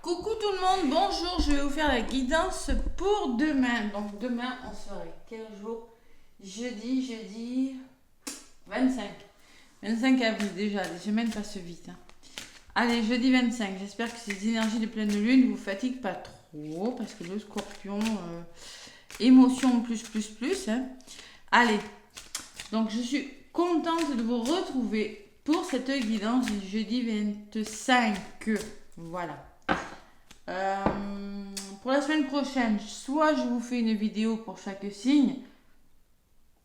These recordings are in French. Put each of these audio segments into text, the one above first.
Coucou tout le monde, bonjour, je vais vous faire la guidance pour demain. Donc demain on serait quel jour? Jeudi 25. 25 avril déjà, les semaines passent vite. Allez, jeudi 25, j'espère que ces énergies de pleine lune ne vous fatiguent pas trop, parce que le scorpion, émotion plus. Allez, donc je suis contente de vous retrouver pour cette guidance du jeudi 25. Voilà. Pour la semaine prochaine, soit je vous fais une vidéo pour chaque signe.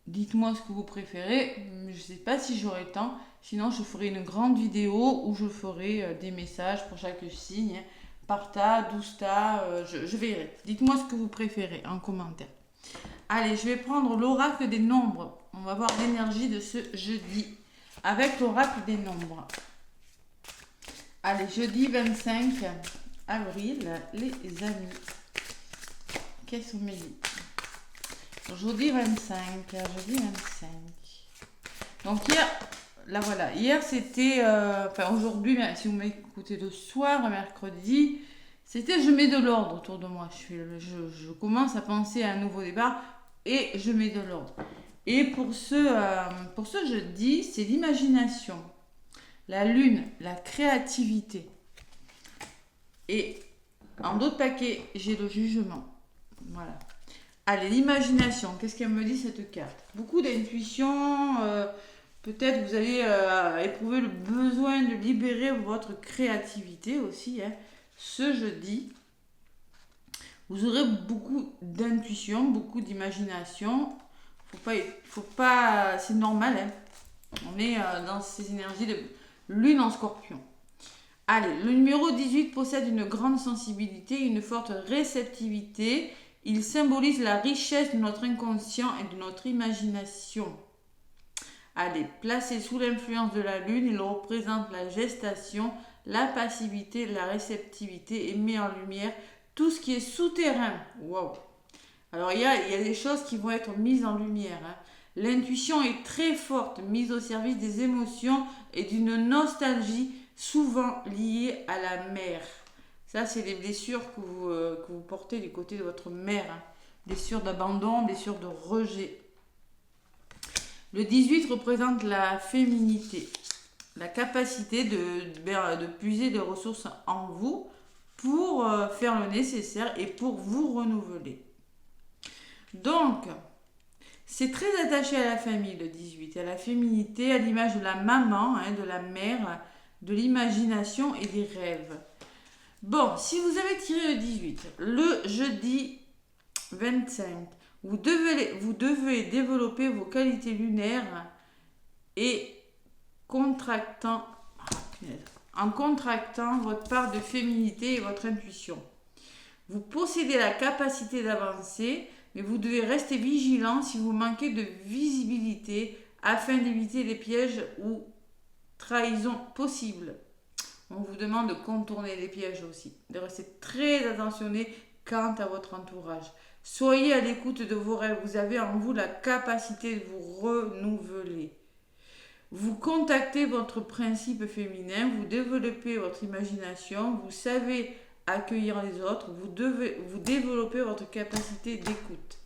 Dites-moi ce que vous préférez. Je ne sais pas si j'aurai le temps. Sinon, je ferai une grande vidéo où je ferai des messages pour chaque signe. Parta, dousta, je verrai. Dites-moi ce que vous préférez en commentaire. Allez, je vais prendre l'oracle des nombres. On va voir l'énergie de ce jeudi avec l'oracle des nombres. Allez, jeudi 25 avril, les amis. Qu'est-ce qu'on me dit? Jeudi 25. Donc hier, là voilà, hier c'était, aujourd'hui, si vous m'écoutez le soir, mercredi, c'était je mets de l'ordre autour de moi. Je commence à penser à un nouveau départ et je mets de l'ordre. Et pour ce jeudi, c'est l'imagination, la lune, la créativité. Et en d'autres paquets, j'ai le jugement. Voilà. Allez, l'imagination. Qu'est-ce qu'elle me dit cette carte? Beaucoup d'intuition. Peut-être vous allez éprouver le besoin de libérer votre créativité aussi. Ce jeudi, vous aurez beaucoup d'intuition, beaucoup d'imagination. Faut pas, c'est normal. On est dans ces énergies de lune en scorpion. Allez, le numéro 18 possède une grande sensibilité, une forte réceptivité. Il symbolise la richesse de notre inconscient et de notre imagination. Allez, placé sous l'influence de la lune, il représente la gestation, la passivité, la réceptivité et met en lumière tout ce qui est souterrain. Wow. Alors, il y a des choses qui vont être mises en lumière. L'intuition est très forte, mise au service des émotions et d'une nostalgie souvent liées à la mère. Ça, c'est les blessures que vous portez du côté de votre mère. Blessures d'abandon, blessures de rejet. Le 18 représente la féminité, la capacité de puiser des ressources en vous pour faire le nécessaire et pour vous renouveler. Donc, c'est très attaché à la famille, le 18, à la féminité, à l'image de la maman, de la mère, de l'imagination et des rêves. Bon, si vous avez tiré le 18, le jeudi 25, vous devez développer vos qualités lunaires et en contractant votre part de féminité et votre intuition. Vous possédez la capacité d'avancer, mais vous devez rester vigilant si vous manquez de visibilité afin d'éviter les pièges ou trahisons possibles. On vous demande de contourner les pièges aussi, de rester très attentionné quant à votre entourage. Soyez à l'écoute de vos rêves, vous avez en vous la capacité de vous renouveler. Vous contactez votre principe féminin, vous développez votre imagination, vous savez accueillir les autres, vous développez votre capacité d'écoute.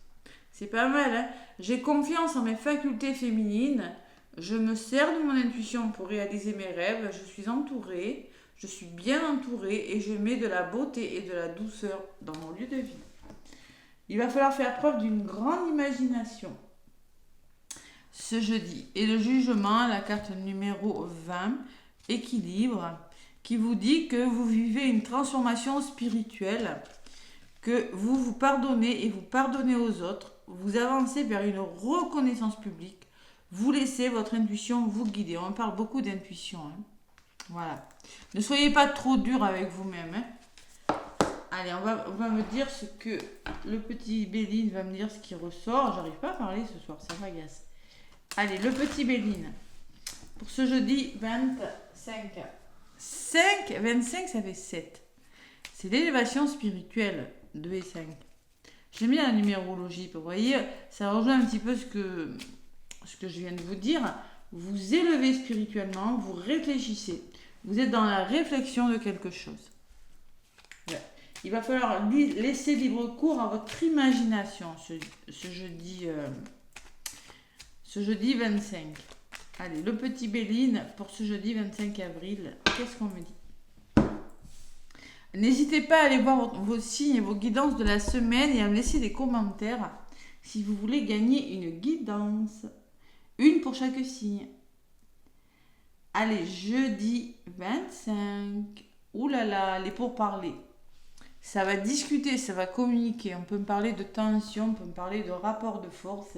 C'est pas mal, J'ai confiance en mes facultés féminines, je me sers de mon intuition pour réaliser mes rêves, je suis entourée, je suis bien entourée et je mets de la beauté et de la douceur dans mon lieu de vie. Il va falloir faire preuve d'une grande imagination ce jeudi. Et le jugement, la carte numéro 20, équilibre, qui vous dit que vous vivez une transformation spirituelle, que vous vous pardonnez et vous pardonnez aux autres, vous avancez vers une reconnaissance publique, vous laissez votre intuition vous guider. On parle beaucoup d'intuition. Voilà. Ne soyez pas trop dur avec vous-même. Allez, on va me dire ce que le petit Béline va me dire, ce qui ressort. J'arrive pas à parler ce soir, ça m'agace. Allez, le petit Béline. Pour ce jeudi 25. 25, ça fait 7. C'est l'élévation spirituelle, 2 et 5. J'aime bien la numérologie. Vous voyez, ça rejoint un petit peu ce que je viens de vous dire. Vous élevez spirituellement, vous réfléchissez. Vous êtes dans la réflexion de quelque chose. Ouais. Il va falloir laisser libre cours à votre imagination ce jeudi 25. Allez, le petit Béline pour ce jeudi 25 avril. Qu'est-ce qu'on me dit? N'hésitez pas à aller voir vos signes et vos guidances de la semaine et à me laisser des commentaires si vous voulez gagner une guidance. Une pour chaque signe. Allez, jeudi 25. Ouh là là, les pourparlers. Ça va discuter, ça va communiquer. On peut me parler de tension, on peut me parler de rapport de force,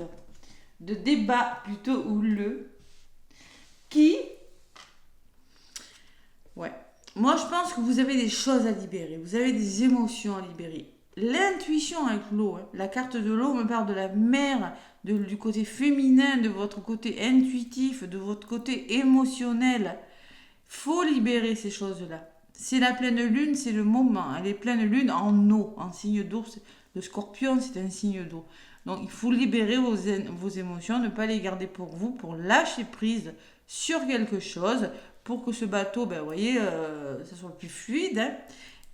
de débat plutôt houleux. Ouais. Moi, je pense que vous avez des choses à libérer. Vous avez des émotions à libérer. L'intuition avec l'eau. Hein. La carte de l'eau me parle de la mer, du côté féminin, de votre côté intuitif, de votre côté émotionnel. Faut libérer ces choses-là. C'est la pleine lune, c'est le moment. Elle est pleine lune en eau, en signe d'eau. Le scorpion, c'est un signe d'eau. Donc, il faut libérer vos émotions, ne pas les garder pour vous, pour lâcher prise sur quelque chose, pour que ce bateau, ben, vous voyez, ça soit plus fluide. Hein.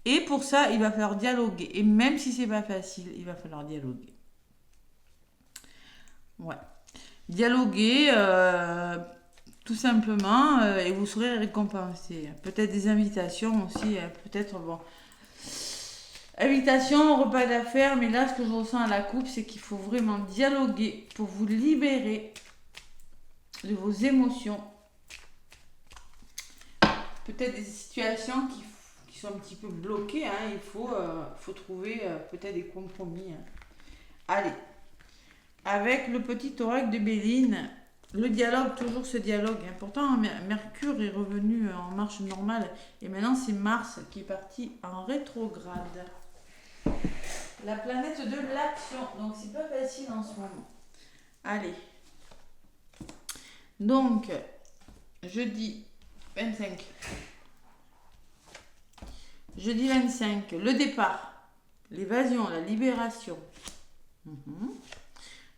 Et pour ça, il va falloir dialoguer. Et même si c'est pas facile, il va falloir dialoguer. Ouais. Dialoguer, tout simplement, et vous serez récompensé. Peut-être des invitations aussi, peut-être, bon. Invitation, repas d'affaires, mais là, ce que je ressens à la coupe, c'est qu'il faut vraiment dialoguer pour vous libérer de vos émotions. Peut-être des situations qui sont un petit peu bloquées, hein. Il faut trouver peut-être des compromis. Hein. Allez, avec le petit oracle de Béline, le dialogue, toujours ce dialogue. Hein. Pourtant, Mercure est revenu en marche normale et maintenant c'est Mars qui est parti en rétrograde. La planète de l'action, donc c'est pas facile en ce moment. Allez. Donc, jeudi 25. Jeudi 25, le départ, l'évasion, la libération.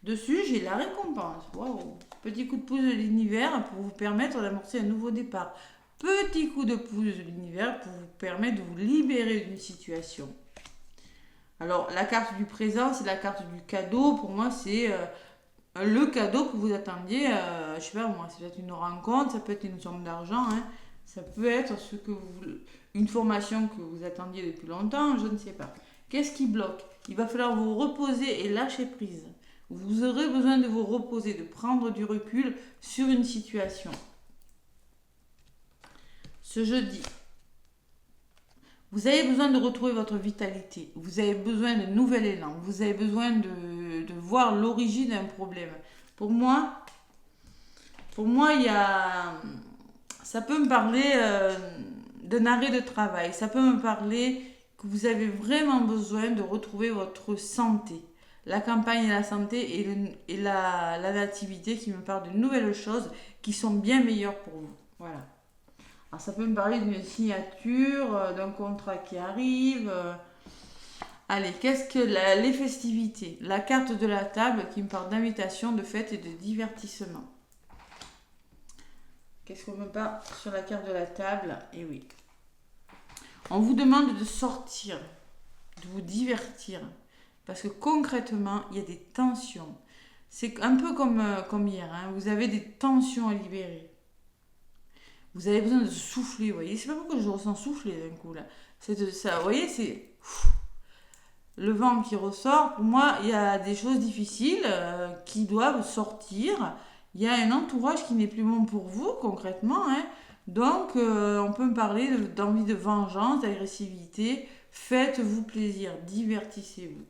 Dessus, j'ai la récompense. Waouh. Petit coup de pouce de l'univers pour vous permettre d'amorcer un nouveau départ. Petit coup de pouce de l'univers pour vous permettre de vous libérer d'une situation. Alors, la carte du présent, c'est la carte du cadeau. Pour moi, c'est le cadeau que vous attendiez. Je sais pas, moi, ça peut être une rencontre, ça peut être une somme d'argent. Hein. Ça peut être une formation que vous attendiez depuis longtemps, je ne sais pas. Qu'est-ce qui bloque? Il va falloir vous reposer et lâcher prise. Vous aurez besoin de vous reposer, de prendre du recul sur une situation. Ce jeudi, vous avez besoin de retrouver votre vitalité. Vous avez besoin de nouvel élan. Vous avez besoin de voir l'origine d'un problème. Pour moi, il y a... Ça peut me parler d'un arrêt de travail. Ça peut me parler que vous avez vraiment besoin de retrouver votre santé. La campagne et la santé et la nativité qui me parlent de nouvelles choses qui sont bien meilleures pour vous. Voilà. Alors ça peut me parler d'une signature, d'un contrat qui arrive. Allez, qu'est-ce que les festivités? La carte de la table qui me parle d'invitation, de fête et de divertissement. Qu'est-ce qu'on me parle sur la carte de la table? Eh oui. On vous demande de sortir, de vous divertir. Parce que concrètement, il y a des tensions. C'est un peu comme hier. Hein. Vous avez des tensions à libérer. Vous avez besoin de souffler, vous voyez. C'est pas pourquoi je ressens souffler d'un coup, là. C'est de ça, vous voyez, c'est... Le vent qui ressort. Pour moi, il y a des choses difficiles qui doivent sortir. Il y a un entourage qui n'est plus bon pour vous, concrètement. Hein. Donc, on peut me parler d'envie de vengeance, d'agressivité. Faites-vous plaisir, divertissez-vous.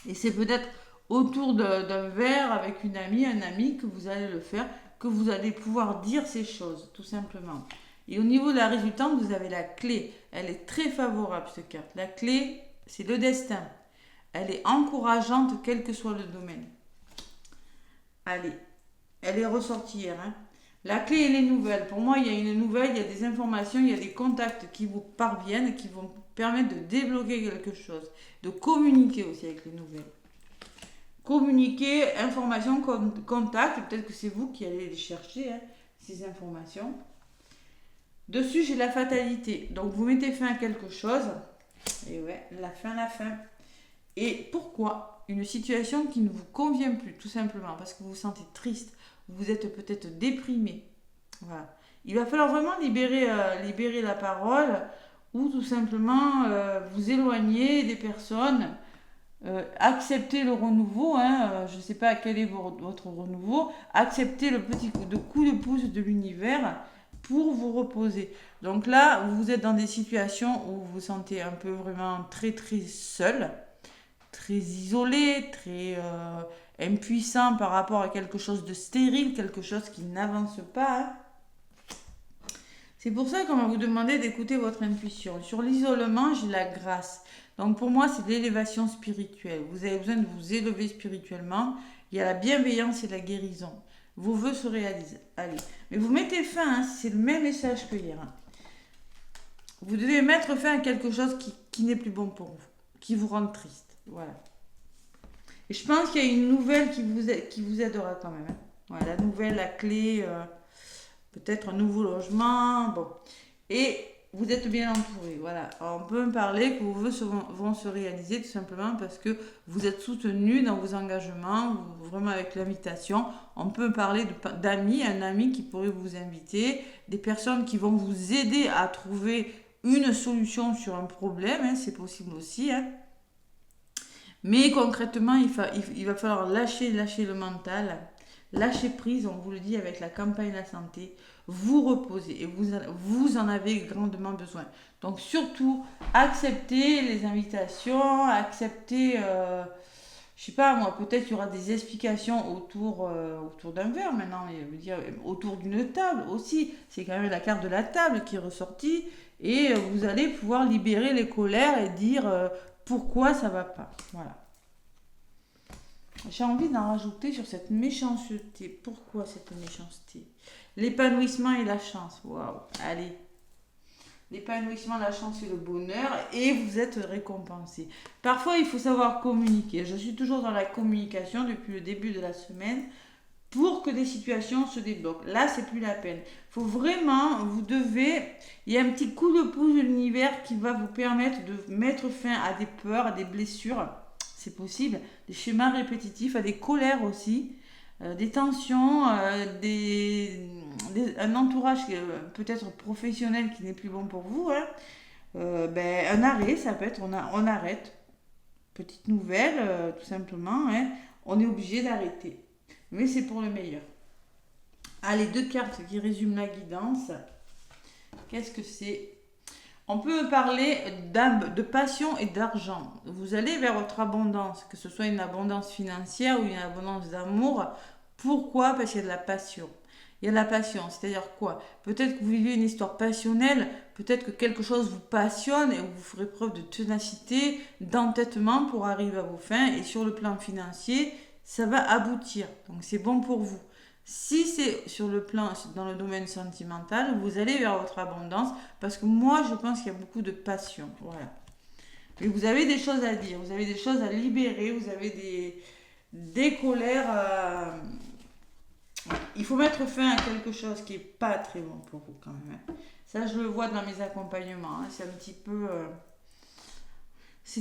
Et c'est peut-être autour d'un verre avec une amie, un ami que vous allez le faire, que vous allez pouvoir dire ces choses, tout simplement. Et au niveau de la résultante, vous avez la clé. Elle est très favorable, cette carte. La clé, c'est le destin. Elle est encourageante, quel que soit le domaine. Allez, elle est ressortie hier. Hein. La clé, elle est nouvelle. Pour moi, il y a une nouvelle, il y a des informations, il y a des contacts qui vous parviennent, qui vont permettre de débloquer quelque chose, de communiquer aussi avec les nouvelles. Communiquer, informations, contacts, peut-être que c'est vous qui allez les chercher, hein, ces informations. Dessus, j'ai la fatalité. Donc, vous mettez fin à quelque chose. Et ouais, la fin, la fin. Et pourquoi une situation qui ne vous convient plus, tout simplement, parce que vous vous sentez triste, vous êtes peut-être déprimé. Voilà. Il va falloir vraiment libérer la parole ou tout simplement vous éloigner des personnes, accepter le renouveau, hein, je ne sais pas quel est votre renouveau, accepter le petit coup de pouce de l'univers pour vous reposer. Donc là, vous êtes dans des situations où vous vous sentez un peu vraiment très très seul, très isolé, très impuissant par rapport à quelque chose de stérile, quelque chose qui n'avance pas. Hein. C'est pour ça qu'on va vous demander d'écouter votre intuition. Sur l'isolement, j'ai la grâce. Donc pour moi, c'est l'élévation spirituelle. Vous avez besoin de vous élever spirituellement. Il y a la bienveillance et la guérison. Vos vœux se réalisent. Allez. Mais vous mettez fin, hein, c'est le même message que hier. Hein. Vous devez mettre fin à quelque chose qui n'est plus bon pour vous, qui vous rend triste. Voilà. Et je pense qu'il y a une nouvelle qui vous aidera quand même. Hein. Voilà, la nouvelle, la clé, peut-être un nouveau logement. Bon. Et vous êtes bien entouré. Voilà. Alors, on peut me parler que vos vœux vont se réaliser tout simplement parce que vous êtes soutenu dans vos engagements, vraiment avec l'invitation. On peut me parler d'amis, un ami qui pourrait vous inviter, des personnes qui vont vous aider à trouver une solution sur un problème, hein, c'est possible aussi. Hein. Mais concrètement, il va falloir lâcher le mental, lâcher prise, on vous le dit avec la campagne La Santé, vous reposer et vous en avez grandement besoin. Donc surtout, acceptez les invitations, acceptez, je sais pas moi, peut-être qu'il y aura des explications autour d'un verre maintenant, mais je veux dire, autour d'une table aussi. C'est quand même la carte de la table qui est ressortie et vous allez pouvoir libérer les colères et dire pourquoi ça va pas. Voilà. J'ai envie d'en rajouter sur cette méchanceté. Pourquoi cette méchanceté? L'épanouissement et la chance. Waouh, allez. L'épanouissement, la chance et le bonheur. Et vous êtes récompensé. Parfois, il faut savoir communiquer. Je suis toujours dans la communication depuis le début de la semaine pour que des situations se débloquent. Là, c'est plus la peine. Il faut vraiment, il y a un petit coup de pouce de l'univers qui va vous permettre de mettre fin à des peurs, à des blessures. C'est possible, des schémas répétitifs, à des colères aussi, des tensions, un entourage peut-être professionnel qui n'est plus bon pour vous. Hein. Un arrêt, ça peut être, on arrête. Petite nouvelle, tout simplement, hein. On est obligé d'arrêter. Mais c'est pour le meilleur. Allez, 2 cartes qui résument la guidance. Qu'est-ce que c'est ? On peut parler de passion et d'argent. Vous allez vers votre abondance, que ce soit une abondance financière ou une abondance d'amour. Pourquoi ? Parce qu'il y a de la passion. Il y a de la passion, c'est-à-dire quoi ? Peut-être que vous vivez une histoire passionnelle, peut-être que quelque chose vous passionne et vous ferez preuve de ténacité, d'entêtement pour arriver à vos fins. Et sur le plan financier, ça va aboutir. Donc c'est bon pour vous. Si c'est sur le plan, dans le domaine sentimental, vous allez vers votre abondance parce que moi, je pense qu'il y a beaucoup de passion. Voilà. Et vous avez des choses à dire, vous avez des choses à libérer, vous avez des colères. Il faut mettre fin à quelque chose qui n'est pas très bon pour vous quand même. Hein. Ça, je le vois dans mes accompagnements. Hein. C'est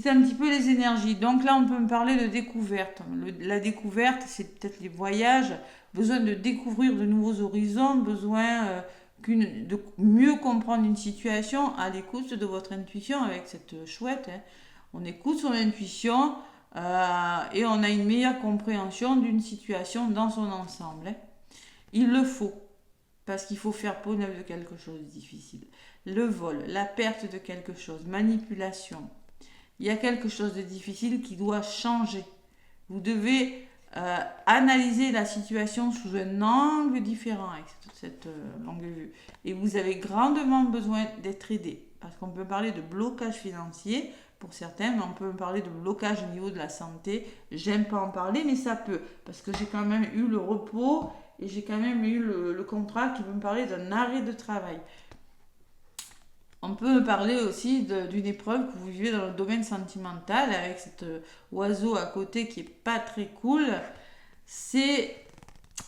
un petit peu les énergies. Donc là, on peut me parler de découverte. La découverte, c'est peut-être les voyages, besoin de découvrir de nouveaux horizons, besoin de mieux comprendre une situation à l'écoute de votre intuition avec cette chouette. Hein. On écoute son intuition et on a une meilleure compréhension d'une situation dans son ensemble. Hein. Il le faut, parce qu'il faut faire peau neuve de quelque chose de difficile. Le vol, la perte de quelque chose, manipulation. Il y a quelque chose de difficile qui doit changer. Vous devez analyser la situation sous un angle différent avec cette longue vue. Et vous avez grandement besoin d'être aidé. Parce qu'on peut parler de blocage financier pour certains, mais on peut parler de blocage au niveau de la santé. J'aime pas en parler, mais ça peut. Parce que j'ai quand même eu le repos et j'ai quand même eu le contrat qui veut me parler d'un arrêt de travail. On peut parler aussi d'une épreuve que vous vivez dans le domaine sentimental avec cet oiseau à côté qui est pas très cool.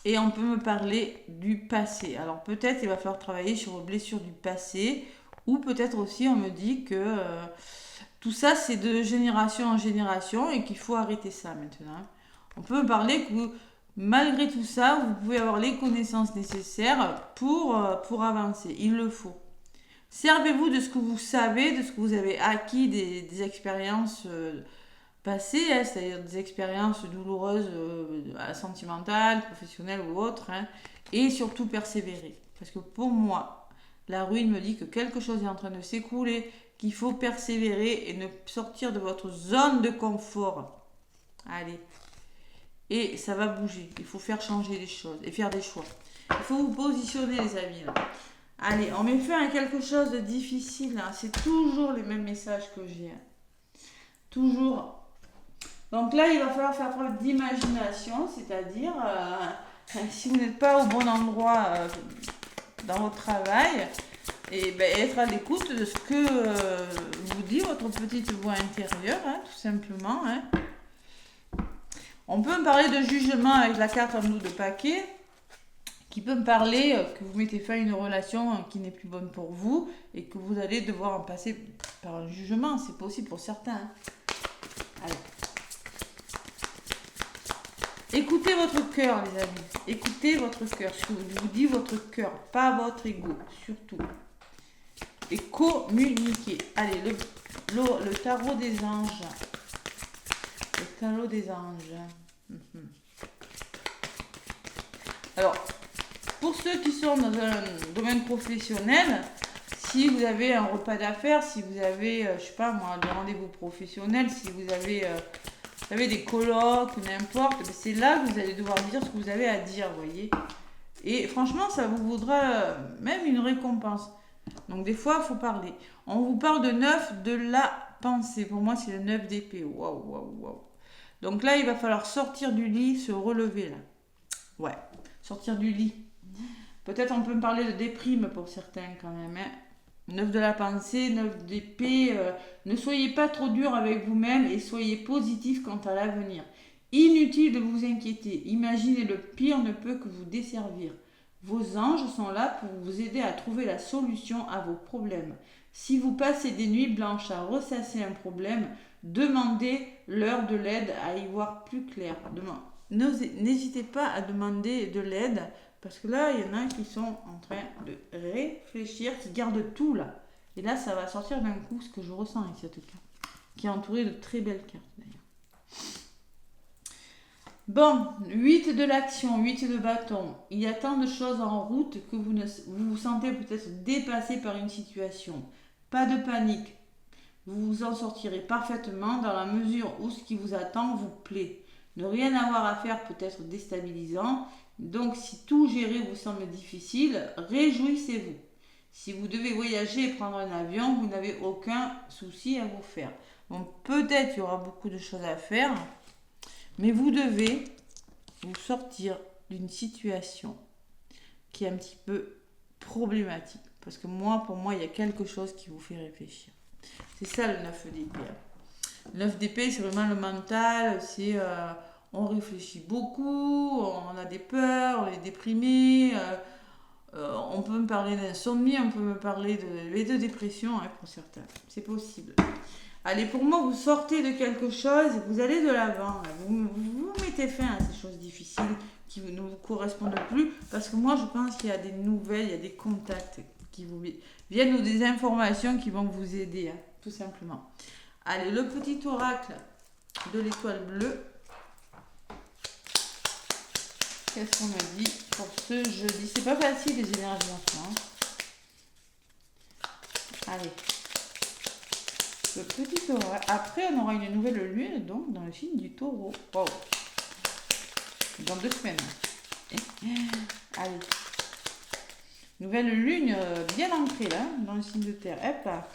Et on peut me parler du passé. Alors peut-être il va falloir travailler sur les blessures du passé ou peut-être aussi on me dit que Tout ça, c'est de génération en génération et qu'il faut arrêter ça maintenant. On peut parler que malgré tout ça, vous pouvez avoir les connaissances nécessaires pour avancer. Il le faut. Servez-vous de ce que vous savez, de ce que vous avez acquis des expériences passées, hein, c'est-à-dire des expériences douloureuses, sentimentales, professionnelles ou autres, hein, et surtout persévérer. Parce que pour moi, la ruine me dit que quelque chose est en train de s'écrouler, qu'il faut persévérer et ne sortir de votre zone de confort. Allez. Et ça va bouger. Il faut faire changer les choses et faire des choix. Il faut vous positionner, les amis. Là. Allez, on met fin à quelque chose de difficile. Hein. C'est toujours les mêmes messages que j'ai. Hein. Toujours. Donc là, il va falloir faire preuve d'imagination, c'est-à-dire, si vous n'êtes pas au bon endroit dans votre travail, et être à l'écoute de ce que vous dit votre petite voix intérieure, hein, tout simplement. Hein. On peut me parler de jugement avec la carte en nous de paquet, qui peut me parler que vous mettez fin à une relation qui n'est plus bonne pour vous et que vous allez devoir en passer par un jugement. C'est possible pour certains. Hein. Allez. Écoutez votre cœur, les amis. Écoutez votre cœur. Ce que vous dit votre cœur, pas votre ego, surtout. Et communiquez. Allez, le tarot des anges. Le tarot des anges. Alors, pour ceux qui sont dans un domaine professionnel, si vous avez un repas d'affaires, si vous avez, je sais pas moi, des rendez-vous professionnels, si vous avez des colloques, n'importe, c'est là que vous allez devoir dire ce que vous avez à dire, vous voyez. Et franchement, ça vous vaudra même une récompense. Donc des fois, il faut parler. On vous parle de 9 de la pensée. Pour moi, c'est le 9 d'épée. Waouh, waouh, waouh. Donc là, il va falloir sortir du lit, se relever là. Ouais, sortir du lit. Peut-être on peut me parler de déprime pour certains quand même. Hein. 9 de la pensée, 9 d'épée. Ne soyez pas trop dur avec vous-même et soyez positif quant à l'avenir. Inutile de vous inquiéter. Imaginez le pire ne peut que vous desservir. Vos anges sont là pour vous aider à trouver la solution à vos problèmes. Si vous passez des nuits blanches à ressasser un problème, demandez-leur de l'aide à y voir plus clair. N'hésitez pas à demander de l'aide parce que là, il y en a qui sont en train de réfléchir, qui gardent tout là. Et là, ça va sortir d'un coup ce que je ressens avec cette carte, qui est entourée de très belles cartes d'ailleurs. Bon, 8 de l'action, 8 de bâton. Il y a tant de choses en route que vous vous sentez peut-être dépassé par une situation. Pas de panique. Vous vous en sortirez parfaitement dans la mesure où ce qui vous attend vous plaît. Ne rien avoir à faire peut être déstabilisant. Donc si tout gérer vous semble difficile, réjouissez-vous. Si vous devez voyager et prendre un avion, vous n'avez aucun souci à vous faire. Bon, peut-être il y aura beaucoup de choses à faire. Mais vous devez vous sortir d'une situation qui est un petit peu problématique. Parce que pour moi, il y a quelque chose qui vous fait réfléchir. C'est ça le 9 d'épée. Le 9 d'épée, c'est vraiment le mental. C'est on réfléchit beaucoup, on a des peurs, on est déprimé. On peut me parler d'insomnie, on peut me parler de dépression hein, pour certains. C'est possible. Allez, pour moi, vous sortez de quelque chose, vous allez de l'avant. Vous mettez fin à ces choses difficiles qui ne vous correspondent plus. Parce que moi, je pense qu'il y a des nouvelles, il y a des contacts qui vous viennent ou des informations qui vont vous aider, hein, tout simplement. Allez, le petit oracle de l'étoile bleue. Qu'est-ce qu'on me dit pour ce jeudi? C'est pas facile les énergies en ce moment. Allez. Le petit oracle. Après, on aura une nouvelle lune, donc, dans le signe du taureau. Wow. Dans 2 semaines. Allez. Nouvelle lune bien ancrée, là, dans le signe de terre. Hop là.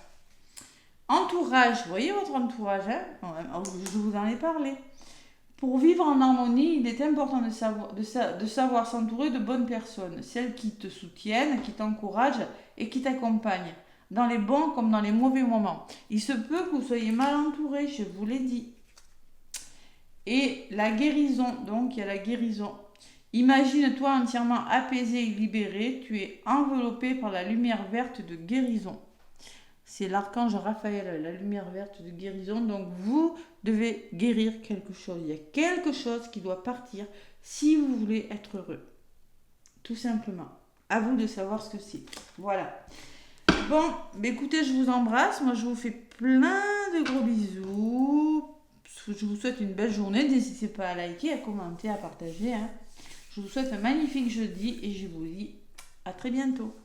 Entourage. Vous voyez votre entourage, hein? Je vous en ai parlé. Pour vivre en harmonie, il est important de savoir s'entourer de bonnes personnes. Celles qui te soutiennent, qui t'encouragent et qui t'accompagnent. Dans les bons comme dans les mauvais moments. Il se peut que vous soyez mal entouré, je vous l'ai dit. Et la guérison, donc il y a la guérison. Imagine-toi entièrement apaisé et libéré, tu es enveloppé par la lumière verte de guérison. C'est l'archange Raphaël, la lumière verte de guérison. Donc vous devez guérir quelque chose. Il y a quelque chose qui doit partir si vous voulez être heureux. Tout simplement. À vous de savoir ce que c'est. Voilà. Bon, écoutez, je vous embrasse. Moi, je vous fais plein de gros bisous. Je vous souhaite une belle journée. N'hésitez pas à liker, à commenter, à partager. Je vous souhaite un magnifique jeudi et je vous dis à très bientôt.